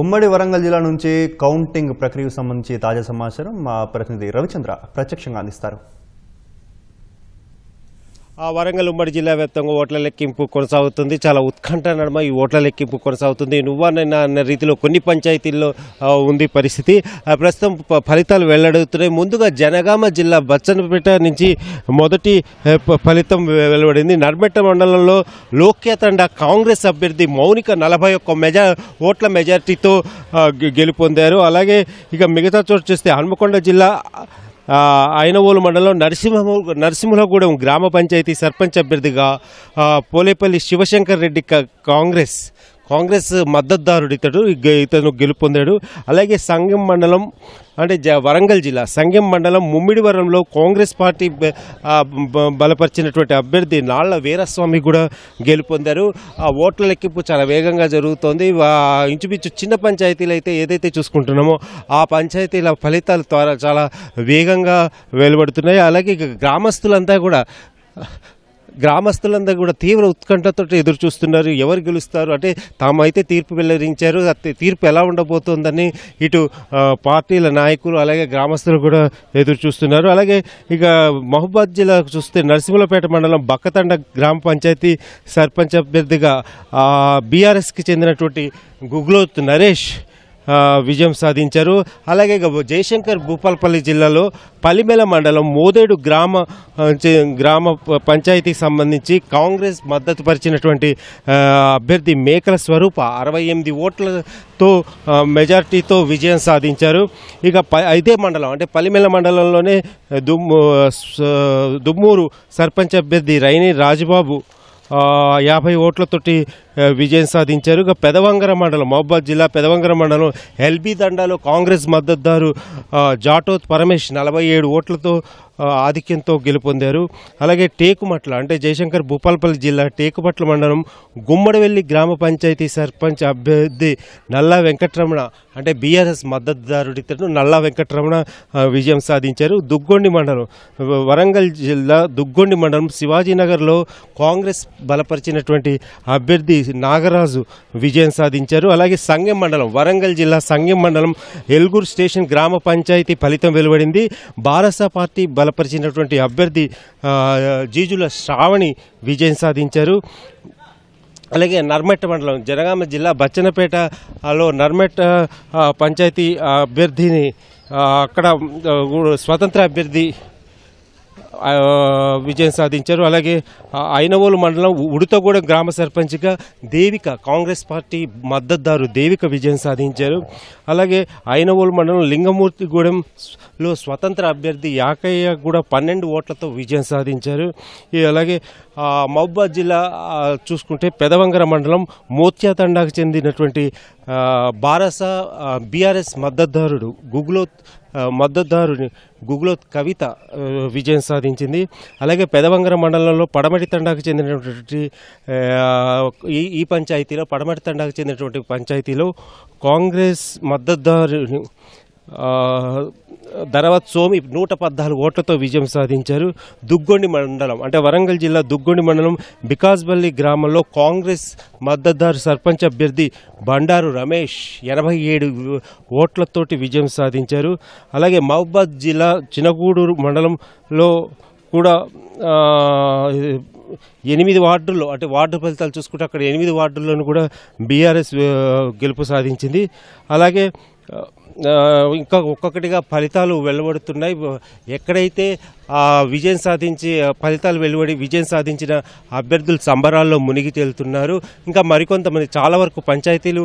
ఉమ్మడి వరంగల్ జిల్లా నుంచి కౌంటింగ్ ప్రక్రియకు సంబంధించి తాజా సమాచారం మా ప్రతినిధి రవిచంద్ర ప్రత్యక్షంగా అందిస్తారు. వరంగల్ ఉమ్మడి జిల్లా వ్యాప్తంగా ఓట్ల లెక్కింపు కొనసాగుతుంది. చాలా ఉత్కంఠ నడుమ ఈ ఓట్ల లెక్కింపు కొనసాగుతుంది. నువ్వన్న అన్న రీతిలో కొన్ని పంచాయతీల్లో ఉంది పరిస్థితి. ప్రస్తుతం ఫలితాలు వెల్లడవుతున్నాయి. ముందుగా జనగామ జిల్లా బచ్చన్నపేట నుంచి మొదటి ఫలితం వెలువడింది. నర్మెట్ట మండలంలో లోక్యతండ కాంగ్రెస్ అభ్యర్థి మౌనిక 41 ఓట్ల మెజార్టీతో గెలుపొందారు. అలాగే ఇక మిగతా చోటు చూస్తే హన్మకొండ జిల్లా ఐనవోలు మండలం నరసింహగూడెం గ్రామ పంచాయతీ సర్పంచ్ అభ్యర్థిగా పోలేపల్లి శివశంకర్ రెడ్డి కాంగ్రెస్ మద్దతుదారుడు ఇతను గెలుపొందాడు. అలాగే సంగం మండలం అంటే వరంగల్ జిల్లా సంగం మండలం ముమ్మిడివరంలో కాంగ్రెస్ పార్టీ బలపరిచినటువంటి అభ్యర్థి నాళ్ల వీరస్వామి కూడా గెలుపొందారు. ఆ ఓట్ల లెక్కింపు చాలా వేగంగా జరుగుతోంది. ఇంచుమించు చిన్న పంచాయతీలు అయితే ఏదైతే చూసుకుంటున్నామో ఆ పంచాయతీల ఫలితాలు చాలా వేగంగా వెలువడుతున్నాయి. అలాగే గ్రామస్తులంతా కూడా తీవ్ర ఉత్కంఠతో ఎదురు చూస్తున్నారు. ఎవరు గెలుస్తారు అంటే తామైతే తీర్పు వెల్లడించారు. తీర్పు ఎలా ఉండబోతోందని ఇటు పార్టీల నాయకులు అలాగే గ్రామస్తులు కూడా ఎదురు చూస్తున్నారు. అలాగే ఇక మహబూబాద్ జిల్లా చూస్తే నరసింహులపేట మండలం బక్కతండ గ్రామ పంచాయతీ సర్పంచ్ అభ్యర్థిగా బీఆర్ఎస్కి చెందినటువంటి గుగ్లోత్ నరేష్ విజయం సాధించారు. అలాగే జయశంకర్ భూపాలపల్లి జిల్లాలో పల్లిమెల మండలం మోదేడు గ్రామ పంచాయతీకి సంబంధించి కాంగ్రెస్ మద్దతు పరిచినటువంటి అభ్యర్థి మేకల స్వరూప 68 ఓట్లతో మెజార్టీతో విజయం సాధించారు. ఇక ఇదే మండలం అంటే పల్లిమెల మండలంలోనే దుమ్మూరు సర్పంచ్ అభ్యర్థి రైని రాజుబాబు 50 ఓట్లతోటి విజయం సాధించారు. ఇక పెదవంగర మండలం మహబూబాద్ జిల్లా పెదవంగర మండలం ఎల్బీ దండాలో కాంగ్రెస్ మద్దతుదారు జాటోత్ పరమేష్ 47 ఓట్లతో ఆధిక్యంతో గెలుపొందారు. అలాగే టేకుమట్ల అంటే జయశంకర్ భూపాలపల్లి జిల్లా టేకుమట్ల మండలం గుమ్మడివెల్లి గ్రామ పంచాయతీ సర్పంచ్ అభ్యర్థి నల్లా వెంకటరమణ అంటే బీఆర్ఎస్ మద్దతుదారుడితను నల్లా వెంకటరమణ విజయం సాధించారు. దుగ్గొండి మండలం వరంగల్ జిల్లా దుగ్గొండి మండలం శివాజీనగర్లో కాంగ్రెస్ బలపరిచినటువంటి అభ్యర్థి నాగరాజు విజయం సాధించారు. అలాగే సంగెం మండలం వరంగల్ జిల్లా సంగెం మండలం ఎల్గూరు స్టేషన్ గ్రామ పంచాయతీ ఫలితం వెలువడింది. బారస పార్టీ బలపరిచినటువంటి అభ్యర్థి జీజుల శ్రావణి విజయం సాధించారు. అలాగే నర్మెట్ట మండలం జనగామ జిల్లా బచ్చన్నపేటలో నర్మెట్ట పంచాయతీ అభ్యర్థిని అక్కడ స్వతంత్ర అభ్యర్థి విజయం సాధించారు. అలాగే ఐనవోలు మండలం ఉడతగూడెం గ్రామ సర్పంచ్గా దేవిక కాంగ్రెస్ పార్టీ మద్దతుదారు దేవిక విజయం సాధించారు. అలాగే ఐనవోలు మండలం లింగమూర్తిగూడెంలో స్వతంత్ర అభ్యర్థి యాకయ్య కూడా 12 ఓట్లతో విజయం సాధించారు. అలాగే మహబూబాద్ జిల్లా చూసుకుంటే పెదవంగర మండలం మోత్యాతండాకు చెందినటువంటి బారస బీఆర్ఎస్ గుగ్లోత్ కవిత విజయం సాధించింది. అలాగే పెదవంగర మండలంలో పడమటి తండాకు చెందినటువంటి ఈ పంచాయతీలో పడమటి తండాకు చెందినటువంటి పంచాయతీలో కాంగ్రెస్ మద్దతుదారు ధరవత్ సోమి 114 ఓట్లతో విజయం సాధించారు. దుగ్గొండి మండలం అంటే వరంగల్ జిల్లా దుగ్గొండి మండలం బికాజ్బల్లి గ్రామంలో కాంగ్రెస్ మద్దతుదారు సర్పంచ్ అభ్యర్థి బండారు రమేష్ 87 ఓట్లతోటి విజయం సాధించారు. అలాగే మహబూబాద్ జిల్లా చినగూడూరు మండలంలో కూడా 8 వార్డుల్లో అంటే వార్డు ఫలితాలు చూసుకుంటే అక్కడ 8 వార్డుల్లోనూ కూడా బీఆర్ఎస్ గెలుపు సాధించింది. అలాగే ఇంకా ఒక్కొక్కటిగా ఫలితాలు వెలువడుతున్నాయి. ఎక్కడైతే విజయం సాధించి ఫలితాలు వెలువడి విజయం సాధించిన అభ్యర్థులు సంబరాల్లో మునిగి తేలుతున్నారు. ఇంకా మరికొంతమంది చాలా వరకు పంచాయతీలు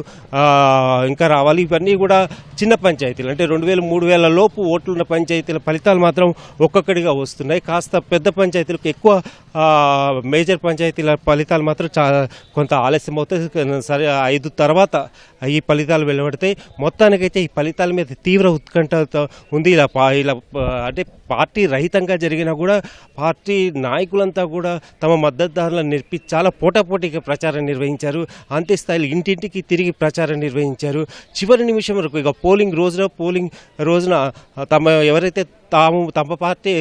ఇంకా రావాలి. ఇవన్నీ కూడా చిన్న పంచాయతీలు అంటే 2000, 3000 లోపు ఓట్లున్న పంచాయతీల ఫలితాలు మాత్రం ఒక్కొక్కటిగా వస్తున్నాయి. కాస్త పెద్ద పంచాయతీలకు ఎక్కువ మేజర్ పంచాయతీల ఫలితాలు మాత్రం కొంత ఆలస్యం అవుతాయి. సరే 5 తర్వాత ఈ ఫలితాలు వెలువడతాయి. మొత్తానికైతే ఈ ఫలితాల మీద తీవ్ర ఉత్కంఠతో ఉంది. ఇలా అంటే పార్టీ రహితంగా జరిగినా కూడా పార్టీ నాయకులంతా కూడా తమ మద్దతుదారులను నిలిపి చాలా పోటాపోటీగా ప్రచారం నిర్వహించారు. అంతే స్థాయిలో ఇంటింటికి తిరిగి ప్రచారం నిర్వహించారు. చివరి నిమిషం వరకు ఇక పోలింగ్ రోజున తమ ఎవరైతే తమ పార్టీ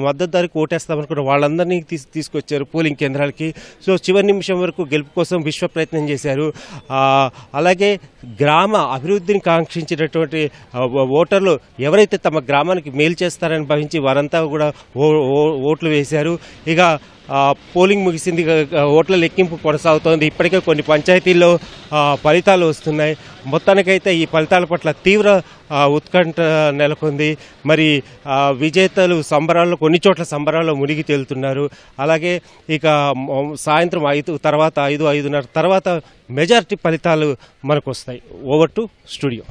మద్దతుదారికి ఓటేస్తామనుకున్న వాళ్ళందరినీ తీసుకొచ్చారు పోలింగ్ కేంద్రాలకి. సో చివరి నిమిషం వరకు గెలుపు కోసం విశ్వ ప్రయత్నం చేశారు. అలాగే గ్రామ అభివృద్ధిని కాంక్షించినటువంటి ఓటర్లు ఎవరైతే తమ గ్రామానికి మేలు చేస్తారని భావించి వారంతా కూడా ఓట్లు వేశారు. ఇక పోలింగ్ ముగిసింది, ఓట్ల లెక్కింపు కొనసాగుతోంది. ఇప్పటికే కొన్ని పంచాయతీల్లో ఫలితాలు వస్తున్నాయి. మొత్తానికైతే ఈ ఫలితాల పట్ల తీవ్ర ఉత్కంఠ నెలకొంది. మరి విజేతలు సంబరాల్లో, కొన్ని చోట్ల సంబరాల్లో మునిగి తేలుతున్నారు. అలాగే ఇక సాయంత్రం 5:30 తర్వాత మెజారిటీ ఫలితాలు మనకు వస్తాయి. Over to studio.